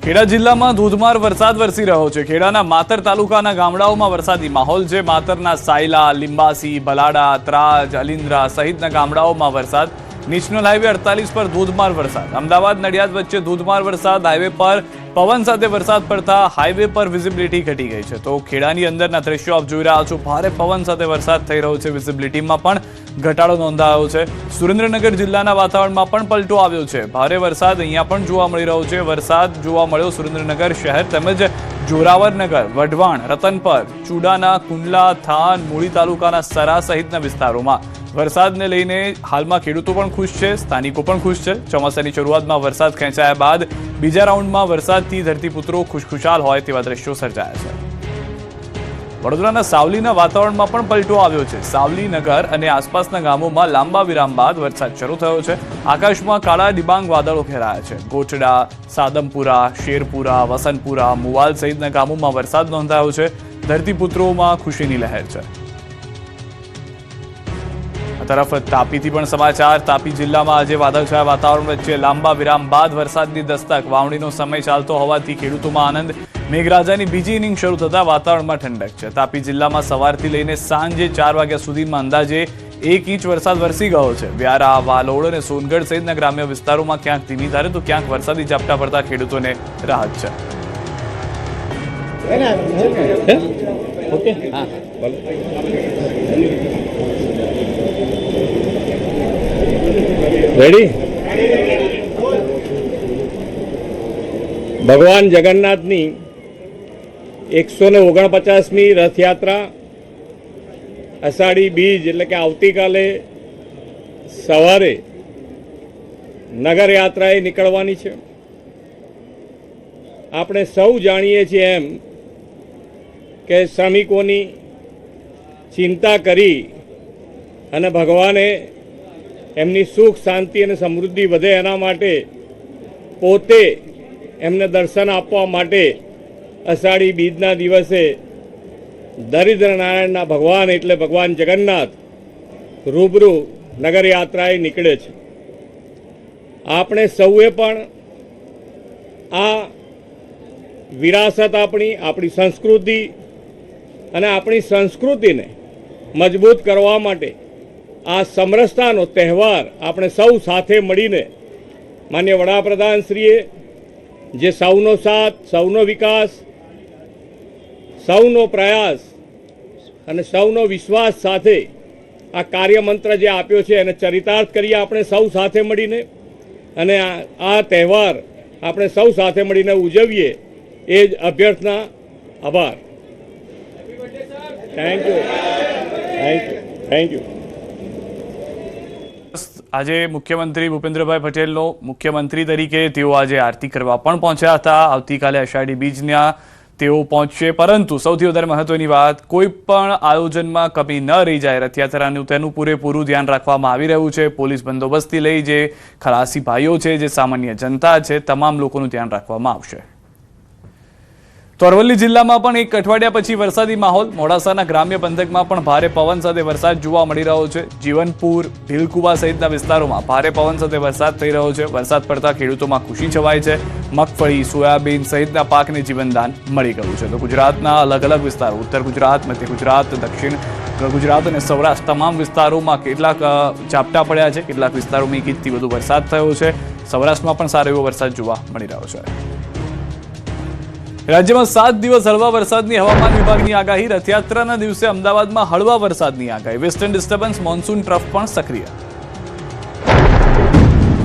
ખેડા જિલ્લામાં ધોધમાર વરસાદ વરસી રહ્યો છે। ખેડાના માતર તાલુકાના ગામડાઓમાં વરસાદી માહોલ છે। માતરના સાયલા, લીંબાસી, ભલાડા, ત્રાજ, અલિન્દ્રા સહિતના ગામડાઓમાં વરસાદ। નેશનલ હાઈવે 48 પર ધોધમાર વરસાદ। અમદાવાદ નડિયાદ વચ્ચે ધોધમાર વરસાદ। હાઈવે પર પવન સાથે વરસાદ પડતા હાઈવે પર વિઝિબિલિટી ઘટી ગઈ છે। તો ખેડાની અંદરના દ્રશ્યો આપ જોઈ રહ્યા છો। ભારે પવન સાથે વરસાદ થઈ રહ્યો છે। વિઝિબિલિટીમાં પણ ઘટાડો નોંધાયો છે। સુરેન્દ્રનગર જિલ્લાના વાતાવરણમાં પણ પલટો આવ્યો છે। ભારે વરસાદ અહીંયા પણ જોવા મળી રહ્યો છે। વરસાદ જોવા મળ્યો સુરેન્દ્રનગર શહેર તેમજ જોરાવરનગર, વઢવાણ, રતનપર, ચુડાના, કુંડલા, થાન, મૂળી તાલુકાના સરા સહિતના વિસ્તારોમાં વરસાદને લઈને હાલમાં ખેડૂતો પણ ખુશ છે, સ્થાનિકો પણ ખુશ છે। ચોમાસાની શરૂઆતમાં વરસાદ ખેંચાયા બાદ બીજા રાઉન્ડમાં વરસાદથી ધરતીપુત્રો ખુશખુશાલ હોય તેવા દ્રશ્યો સર્જાયા છે। વડોદરાના સાવલીના વાતાવરણમાં પણ પલટો આવ્યો છે। સાવલી નગર અને આસપાસના ગામોમાં લાંબા વિરામ બાદ વરસાદ શરૂ થયો છે। આકાશમાં કાળા ડિબાંગ વાદળો ઘેરાયા છે। ગોચડા, સાદમપુરા, શેરપુરા, વસંતપુરા, મુવાલ સહિતના ગામોમાં વરસાદ નોંધાયો છે। ધરતીપુત્રોમાં ખુશીની લહેર છે। તરફ તાપીથી પણ સમાચાર। તાપી જિલ્લામાં આજે વાદળછાયા વાતાવરણ વચ્ચે લાંબા વિરામ બાદ વરસાદની દસ્તક। વાવણીનો સમય ચાલતો હોવાથી ખેડૂતોમાં આનંદ। મેઘરાજાની બીજી ઇનિંગ શરૂ થતા વાતાવરણમાં ઠંડક છે। તાપી જિલ્લામાં સવારથી લઈને સાંજે 4 વાગ્યા સુધીમાં અંદાજે 1 ઇંચ વરસાદ વરસી ગયો છે। વ્યારા, વાલોડ અને સોનગઢ સહિતના ગ્રામ્ય વિસ્તારોમાં ક્યાંક ધીમી ધારે તો ક્યાંક વરસાદી ઝાપટા પડતા ખેડૂતોને રાહત છે। રેડી? ભગવાન જગન્નાથની 149મી રથયાત્રા અષાઢી બીજ એટલે કે આવતીકાલે સવારે નગર યાત્રાએ નીકળવાની છે। આપણે સૌ જાણીએ છીએ એમ કે શ્રમિકોની ચિંતા કરી અને ભગવાને એમની સુખ, શાંતિ અને સમૃદ્ધિ વધે એના માટે પોતે એમને દર્શન આપવા માટે અષાઢી બીજના દિવસે દરિદ્ર નારાયણના ભગવાન એટલે ભગવાન જગન્નાથ રૂબરૂ નગર યાત્રાએ નીકળે છે। આપણે સૌએ પણ આ વિરાસત આપણી સંસ્કૃતિ અને આપણી સંસ્કૃતિને મજબૂત કરવા માટે આ સમરસતાનો તહેવાર આપણે સૌ સાથે મળીને માનનીય વડાપ્રધાનશ્રીએ જે સૌનો સાથ, સૌનો વિકાસ, સૌનો પ્રયાસ અને સૌનો વિશ્વાસ સાથે આ કાર્યમંત્ર જે આપ્યો છે એને ચરિતાર્થ કરીએ આપણે સૌ સાથે મળીને અને આ તહેવાર આપણે સૌ સાથે મળીને ઉજવીએ એ જ અભ્યર્થના। આભાર। Thank you, thank you, thank you. આજે મુખ્યમંત્રી ભૂપેન્દ્રભાઈ પટેલનો મુખ્યમંત્રી તરીકે તેઓ આજે આરતી કરવા પણ પહોંચ્યા હતા। આવતીકાલે અષાઢી બીજના તેઓ પહોંચશે, પરંતુ સૌથી વધારે મહત્વની વાત, કોઈ પણ આયોજનમાં કમી ન રહી જાય રથયાત્રાનું તેનું પૂરેપૂરું ધ્યાન રાખવામાં આવી રહ્યું છે। પોલીસ બંદોબસ્તથી લઈ જે ખલાસી ભાઈઓ છે, જે સામાન્ય જનતા છે, તમામ લોકોનું ધ્યાન રાખવામાં આવશે। તો અરવલ્લી જિલ્લામાં પણ એક અઠવાડિયા પછી વરસાદી માહોલ। મોડાસાના ગ્રામ્ય પંથકમાં પણ ભારે પવન સાથે વરસાદ જોવા મળી રહ્યો છે। જીવનપુર, ભીલકુવા સહિતના વિસ્તારોમાં ભારે પવન સાથે વરસાદ થઈ રહ્યો છે। વરસાદ પડતા ખેડૂતોમાં ખુશી છવાઈ છે। મગફળી, સોયાબીન સહિતના પાકને જીવનદાન મળી ગયું છે। તો ગુજરાતના અલગ અલગ વિસ્તારો, ઉત્તર ગુજરાત, મધ્ય ગુજરાત, દક્ષિણ ગુજરાત અને સૌરાષ્ટ્ર તમામ વિસ્તારોમાં કેટલાક ઝાપટા પડ્યા છે। કેટલાક વિસ્તારોમાં 1 ઇંચથી વધુ વરસાદ થયો છે। સૌરાષ્ટ્રમાં પણ સારો એવો વરસાદ જોવા મળી રહ્યો છે। રાજ્યમાં 7 દિવસ હળવા વરસાદની હવામાન વિભાગની આગાહી। રથયાત્રાના દિવસે અમદાવાદમાં હળવા વરસાદની આગાહી। વેસ્ટર્ન ડિસ્ટર્બન્સ મોન્સૂન ટ્રફ પણ સક્રિય।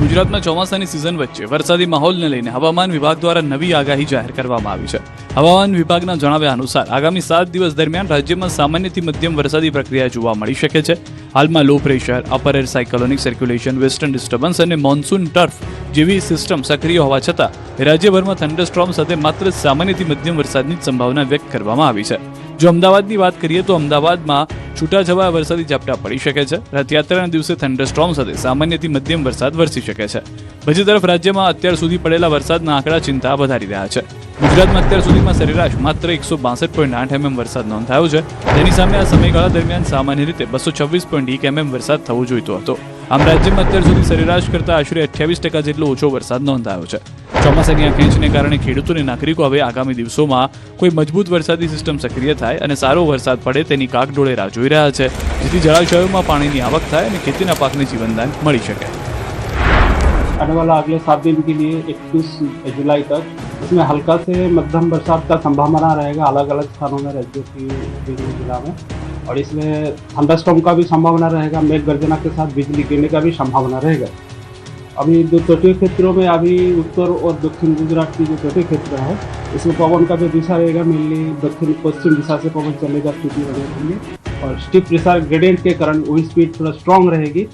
ગુજરાતમાં ચોમાસાની સિઝન વચ્ચે વરસાદી માહોલને લઈને હવામાન વિભાગ દ્વારા નવી આગાહી જાહેર કરવામાં આવી છે। હવામાન વિભાગના જણાવ્યા અનુસાર આગામી 7 દિવસ દરમિયાન રાજ્યમાં સામાન્યથી મધ્યમ વરસાદી પ્રક્રિયા જોવા મળી શકે છે। હાલમાં low pressure, upper air cyclonic circulation, western disturbance અને મોન્સૂન ટર્ફ જેવી સિસ્ટમ સક્રિય હોવા છતાં રાજ્યભરમાં થંડરસ્ટ્રોમ સાથે માત્ર સામાન્યથી મધ્યમ વરસાદની સંભાવના વ્યક્ત કરવામાં આવી છે। જો અમદાવાદની વાત કરીએ તો અમદાવાદમાં છૂટાછવાયા વરસાદી ઝાપટા પડી શકે છે। રથયાત્રાના દિવસે થંડરસ્ટ્રોમ સાથે સામાન્યથી મધ્યમ વરસાદ વરસી શકે છે। બીજી તરફ રાજ્યમાં અત્યાર સુધી પડેલા વરસાદના આંકડા ચિંતા વધારી રહ્યા છે। ગુજરાતમાં અત્યાર સુધીમાં સરેરાશ માત્ર 162.8 mm વરસાદ નોંધાયો છે। તેની સામે આ સમયગાળા દરમિયાન સામાન્ય રીતે 226.1 mm વરસાદ થવો જોઈતો હતો। આમ રાજ્યમાં અત્યાર સુધી સરેરાશ કરતાં આશરે 28% જેટલો ઓછો વરસાદ નોંધાયો છે. ચોમાસાની આ ખેંચને કારણે ખેડૂતો અને નાગરિકો હવે આગામી દિવસોમાં કોઈ મજબૂત વરસાદી સિસ્ટમ સક્રિય થાય અને સારો વરસાદ પડે તેની કાગડોળે રાહ જોઈ રહ્યા છે, જેથી જળાશયોમાં પાણીની આવક થાય અને ખેતીના પાકને જીવનદાન મળી શકે. आने वाला अगले 7 दिन के लिए 21 जुलाई तक इसमें हल्का से मध्यम बरसात का संभावना रहेगा अलग अलग स्थानों में राज्यों की विभिन्न जिला में, और इसमें थंडरस्टॉर्म का भी संभावना रहेगा, मेघ गर्जना के साथ बिजली गिरने का भी संभावना रहेगा. अभी जो तटीय क्षेत्रों में अभी उत्तर और दक्षिण गुजरात की जो तटीय क्षेत्र है इसमें पवन का जो दिशा रहेगा मेनली दक्षिण पश्चिम दिशा से पवन चलेगा, स्थिति बनी रहेगी और स्टीप प्रेशर ग्रेडियंट के कारण विंड स्पीड थोड़ा स्ट्रॉन्ग रहेगी.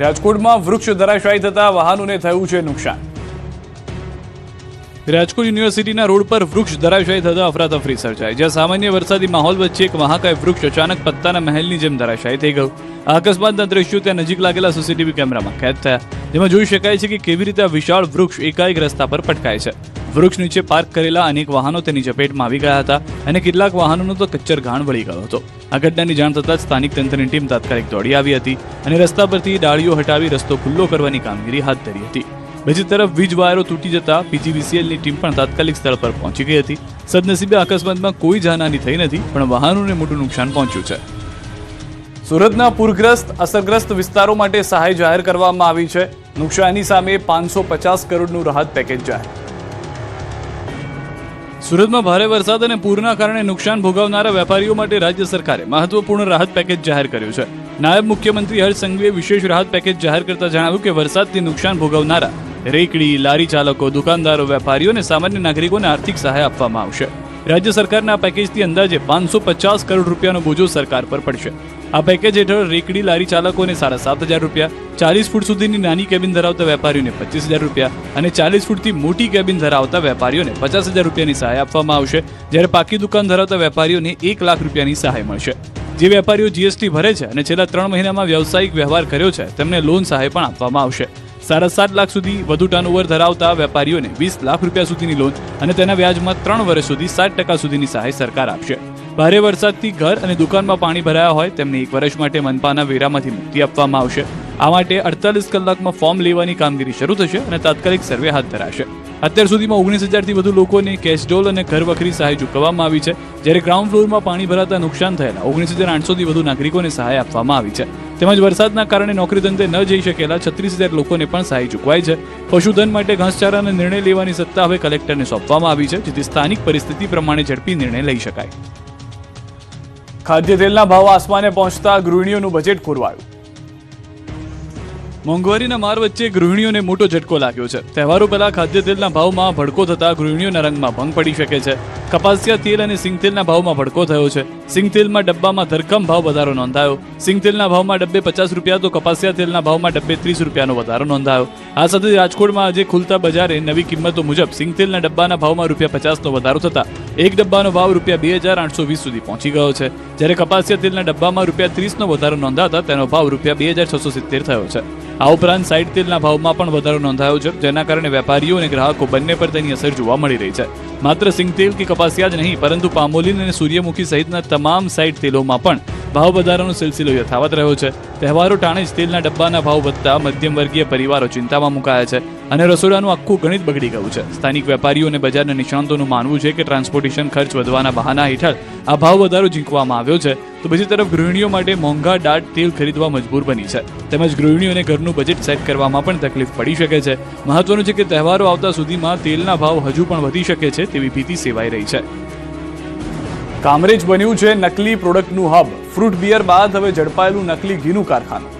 રાજકોટમાં વૃક્ષ ધરાશાયી થતા વાહનોને થયું છે નુકસાન. રાજકોટ યુનિવર્સિટીના રોડ પર વૃક્ષ ધરાશાયી થતા અફરાતફરી સર્જાઈ, જ્યાં સામાન્ય વરસાદી માહોલ વચ્ચે એક મહાકાય વૃક્ષ અચાનક પત્તાના મહેલની જેમ ધરાશાયી થઈ ગયું. આ અકસ્માતના દ્રશ્યો ત્યાં નજીક લાગેલા સીસીટીવી કેમેરામાં કેદ થયા, જેમાં જોઈ શકાય છે કે કેવી રીતે આ વિશાળ વૃક્ષ એકાએક રસ્તા પર પટકાય છે. વૃક્ષ નીચે પાર્ક કરેલા અનેક વાહનો તેની ઝપેટમાં આવી ગયા હતા અને કેટલાક વાહનોનો તો કચ્ચર ઘાણ વળી ગયો હતો. આ ઘટનાની જાણ થતાં જ સ્થાનિક તંત્રની ટીમ તાત્કાલિક દોડી આવી હતી અને રસ્તા પરથી ડાળીઓ હટાવી રસ્તો ખુલ્લો કરવાની કામગીરી હાથ ધરી હતી. બીજી તરફ વીજ વાયરો તૂટી જતા પીજીવીસીએલની ટીમ પણ તાત્કાલિક સ્થળ પર પહોંચી ગઈ હતી. સદનસીબે અકસ્માતમાં કોઈ જાનહાની થઈ નથી, પણ વાહનોને મોટું નુકસાન પહોંચ્યું છે. સુરતના પૂરગ્રસ્ત અસરગ્રસ્ત વિસ્તારો માટે સહાય જાહેર કરવામાં આવી છે. નુકસાની સામે 550 કરોડનું રાહત પેકેજ જાહેર. સુરતમાં ભારે વરસાદ અને પૂરના કારણે નુકસાન ભોગવનારા વેપારીઓ માટે રાજ્ય સરકારે મહત્વપૂર્ણ રાહત પેકેજ જાહેર કર્યું છે. નાયબ મુખ્યમંત્રી હર્ષ સંઘવીએ વિશેષ રાહત પેકેજ જાહેર કરતા જણાવ્યું કે વરસાદથી નુકસાન ભોગવનારા રેકડી, લારી ચાલકો, દુકાનદારો, વેપારીઓ અને સામાન્ય નાગરિકોને આર્થિક સહાય આપવામાં આવશે. રાજ્ય સરકારના આ પેકેજથી અંદાજે 550 કરોડ રૂપિયાનો બોજો સરકાર પર પડશે. આ પેકેજ હેઠળ રેકડી, લારી ચાલકોને 7,500 રૂપિયા, 40 ફૂટ સુધીની નાની કેબિન ધરાવતા વેપારીઓને 25,000 રૂપિયા અને 40 ફૂટથી મોટી કેબિન ધરાવતા વેપારીઓને 50,000 રૂપિયાની સહાય આપવામાં આવશે, જ્યારે પાકી દુકાન ધરાવતા વેપારીઓને 1 લાખ રૂપિયાની સહાય મળશે. જે વેપારીઓ જીએસટી ભરે છે અને છેલ્લા 3 મહિનામાં વ્યવસાયિક વ્યવહાર કર્યો છે તેમને લોન સહાય પણ આપવામાં આવશે. 7.5 લાખ સુધી વધુ ટર્નઓવર ધરાવતા વેપારીઓને 20 લાખ રૂપિયા સુધીની લોન અને તેના વ્યાજમાં 3 વર્ષ સુધી 7% સુધીની સહાય સરકાર આપશે. ભારે વરસાદથી ઘર અને દુકાનમાં પાણી ભરાયા હોય તેમને 1 વર્ષ માટે મનપાના વેરામાંથી મુક્તિ આપવામાં આવશે. આ માટે 48 કલાકમાં ફોર્મ લેવાની કામગીરી શરૂ થશે અને તાત્કાલિક સર્વે હાથ ધરાશે. અત્યાર સુધીમાં 19,000થી વધુ લોકોને કેશડોલ અને ઘરવખરી સહાય ચૂકવવામાં આવી છે, જ્યારે ગ્રાઉન્ડ ફ્લોરમાં પાણી ભરાતા નુકસાન થયેલા 19,800થી વધુ નાગરિકોને સહાય આપવામાં આવી છે. તેમજ વરસાદના કારણે નોકરી ધંધે ન જઈ શકેલા 36,000 લોકોને પણ સહાય ચૂકવાઈ છે. પશુધન માટે ઘાસચારાનો નિર્ણય લેવાની સત્તા હવે કલેક્ટરને સોંપવામાં આવી છે, જેથી સ્થાનિક પરિસ્થિતિ પ્રમાણે ઝડપી નિર્ણય લઈ શકાય. ખાદ્ય તેલના ભાવ આસમાને પહોંચતા ગૃહિણીઓનું બજેટ ખોરવાયું. મોંઘવારીના માર વચ્ચે ગૃહિણીઓને મોટો ઝટકો લાગ્યો છે. તહેવારો પહેલા ખાદ્ય તેલના ભાવમાં ભડકો થતા ગૃહિણીઓના રંગમાં ભંગ પડી શકે છે. કપાસિયા તેલ અને સિંગ તેલના ભાવમાં ભડકો થયો છે. સિંગ તેલમાં ડબ્બામાં ધરખમ ભાવ વધારો નોંધાયો. સિંગ તેલના ભાવમાં ડબ્બે 50 રૂપિયા તો કપાસિયા તેલના ભાવમાં ડબ્બે 30 રૂપિયાનો વધારો નોંધાયો. આ સાથે રાજકોટમાં આજે ખુલતા બજારે નવી કિંમતો મુજબ સિંગ તેલના ડબ્બાના ભાવમાં ₹50નો વધારો થતા એક ડબ્બાનો ભાવ ₹2,820 સુધી પહોંચી ગયો છે, જ્યારે કપાસિયા તેલના ડબ્બામાં ₹30નો વધારો નોંધાતા તેનો ભાવ ₹2,670 થયો છે. આ ઉપરાંત સાઇડ તેલના ભાવમાં પણ વધારો નોંધાયો છે, જેના કારણે વેપારીઓ અને ગ્રાહકો બંને પર તેની અસર જોવા મળી રહી છે. માત્ર સિંગ તેલ કે કપાસિયા જ નહીં, પરંતુ પામોલીન અને સૂર્યમુખી સહિતના તમામ સાઇડ તેલોમાં પણ ભાવ વધારાનો સિલસિલો યથાવત રહ્યો છે. તહેવારો ટાણે જ તેલના ડબ્બાના ભાવ વધતા મધ્યમ વર્ગીય પરિવારો ચિંતામાં મુકાયા છે અને રસોડાનું આખું ગણિત બગડી ગયું છે. સ્થાનિક વેપારીઓ અને બજારના નિષ્ણાંતોનું માનવું છે કે ટ્રાન્સપોર્ટેશન ખર્ચ વધવાના બહાના હેઠળ આ ભાવ વધારો ઝીંકવામાં આવ્યો છે. તો બીજી તરફ ગૃહિણીઓ માટે મોંઘા દાટ તેલ ખરીદવા મજબૂર બની છે. તેમજ ગૃહિણીઓને ઘરનું બજેટ સેટ કરવામાં પણ તકલીફ પડી શકે છે. મહત્વનું છે કે તહેવારો આવતા સુધીમાં તેલના ભાવ હજુ પણ વધી શકે છે તેવી ભીતિ સેવાઈ રહી છે. કામરેજ બન્યું છે નકલી પ્રોડક્ટનું હબ. ફ્રૂટ બિયર બાદ હવે ઝડપાયેલું નકલી ઘીનું કારખાનું.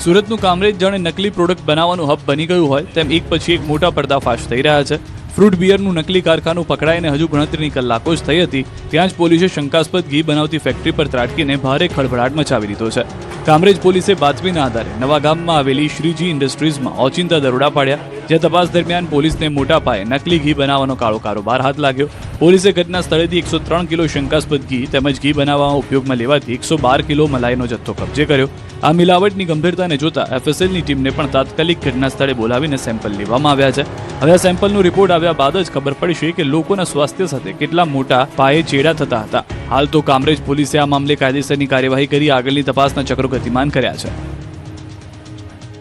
સુરતનું કામરેજ જાણે નકલી પ્રોડક્ટ બનાવવાનું હબ બની ગયું હોય તેમ એક પછી એક મોટા પર્દાફાશ થઈ રહ્યા છે. ફ્રૂટ બિયરનું નકલી કારખાનું પકડાઈને હજુ ગણતરીની કલાકો જ થઈ હતી ત્યાં જ પોલીસે શંકાસ્પદ ઘી બનાવતી ફેક્ટરી પર ત્રાટકીને ભારે ખળભળાટ મચાવી દીધો છે. કામરેજ પોલીસે બાતમીના આધારે નવા ગામમાં આવેલી શ્રીજી ઇન્ડસ્ટ્રીઝમાં ઓચિંતા દરોડા પાડ્યા. જે તપાસ દરમિયાન પોલીસને મોટા પાયે નકલી ઘી બનાવવાનો કાળો કારોબાર હાથ લાગ્યો. પોલીસે ઘટના સ્થળેથી 103 કિલો શંકાસ્પદ ઘી તેમજ ઘી બનાવવામાં ઉપયોગમાં લેવાતી 112 કિલો મલાઈનો જથ્થો કબજે કર્યો. આ મિલાવટની ગંભીરતાને જોતા એફએસએલની ટીમને પણ તાત્કાલિક ઘટના સ્થળે બોલાવીને સેમ્પલ લેવામાં આવ્યા છે. હવે આ સેમ્પલનો રિપોર્ટ આવ્યા બાદ જ ખબર પડશે કે લોકોના સ્વાસ્થ્ય સાથે કેટલા મોટા પાયે ચેડા થતા હતા. હાલ તો કામરેજ પોલીસે આ મામલે કાયદેસરની કાર્યવાહી કરી આગળની તપાસના ચક્રો ગતિમાન કર્યા છે.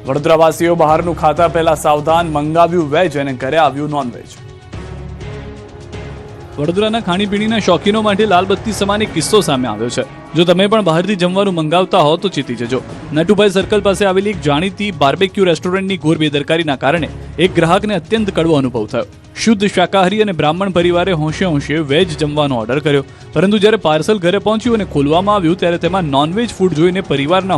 વડોદરાવાસીઓ બહારનું ખાતા પહેલા સાવધાન, મંગાવ્યું વેજ અને ઘરે આવ્યું નોનવેજ. વડોદરાના ખાણીપીણીના શોખીનો માટે લાલબત્તી સમાન એક કિસ્સો સામે આવ્યો છે. જો તમે પણ બહારથી જમવાનું મંગાવતા હો તો ચેતી જજો. નટુભાઈ સર્કલ પાસે આવેલી એક જાણીતી બાર્બેક્યુ રેસ્ટોરન્ટની ઘોર બેદરકારીના કારણે એક ગ્રાહકને અત્યંત કડવો અનુભવ થયો. શુદ્ધ શાકાહારી અને બ્રાહ્મણ પરિવારે હોંશે હોંશે વેજ જમવાનો ઓર્ડર કર્યો, પરંતુ જ્યારે પાર્સલ ઘરે પહોંચ્યું અને ખોલવામાં આવ્યું ત્યારે તેમાં નોનવેજ ફૂડ જોઈને પરિવારના